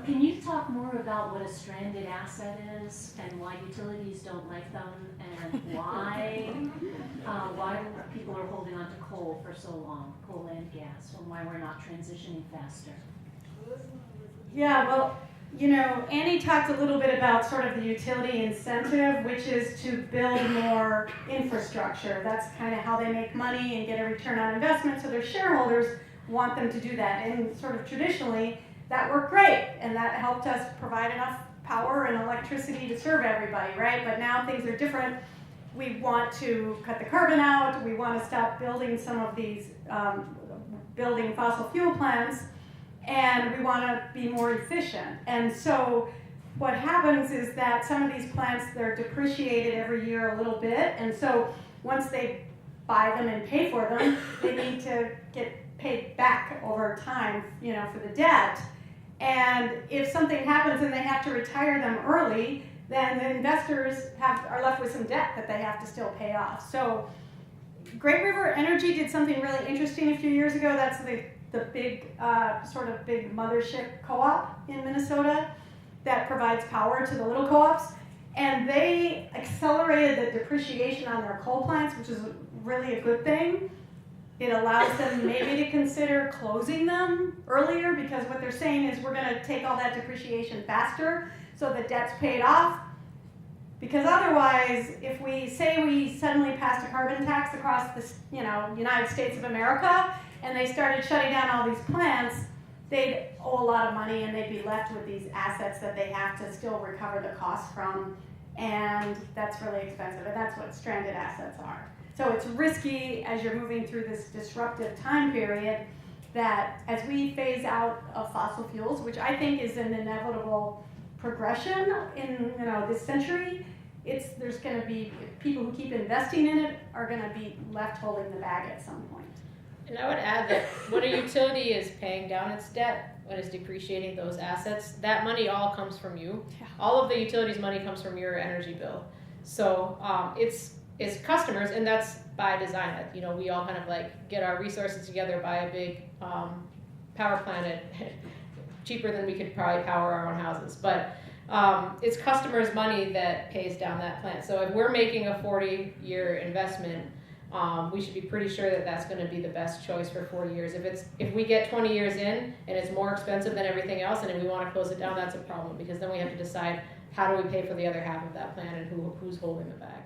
can you talk more about what a stranded asset is and why utilities don't like them and why people are holding on to coal for so long, coal and gas, and why we're not transitioning faster? Yeah, well, you know, Annie talked a little bit about sort of the utility incentive, which is to build more infrastructure. That's kind of how they make money and get a return on investment, so their shareholders want them to do that. And sort of traditionally, that worked great, and that helped us provide enough power and electricity to serve everybody, right? But now things are different. We want to cut the carbon out. We want to stop building some of these, building fossil fuel plants, and we want to be more efficient. And so what happens is that some of these plants, they're depreciated every year a little bit, and so once they buy them and pay for them, they need to get paid back over time, you know, for the debt. And if something happens and they have to retire them early, then the investors are left with some debt that they have to still pay off. So Great River Energy did something really interesting a few years ago. That's the big, sort of big mothership co-op in Minnesota that provides power to the little co-ops. And they accelerated the depreciation on their coal plants, which is really a good thing. It allows them maybe to consider closing them earlier, because what they're saying is we're going to take all that depreciation faster so the debt's paid off. Because otherwise, if we say we suddenly passed a carbon tax across the United States of America and they started shutting down all these plants, they'd owe a lot of money and they'd be left with these assets that they have to still recover the costs from, and that's really expensive, and that's what stranded assets are. So it's risky as you're moving through this disruptive time period that as we phase out of fossil fuels, which I think is an inevitable progression in this century, there's going to be people who keep investing in it are going to be left holding the bag at some point. And I would add that when a utility is paying down its debt, when it's depreciating those assets, that money all comes from you. Yeah. All of the utilities money comes from your energy bill. So it's customers, and that's by design. That, we all kind of like get our resources together, buy a big power plant at cheaper than we could probably power our own houses. But it's customers' money that pays down that plant. So if we're making a 40-year investment, we should be pretty sure that that's going to be the best choice for 40 years. If we get 20 years in and it's more expensive than everything else, and if we want to close it down, that's a problem, because then we have to decide how do we pay for the other half of that plant and who's holding the bag.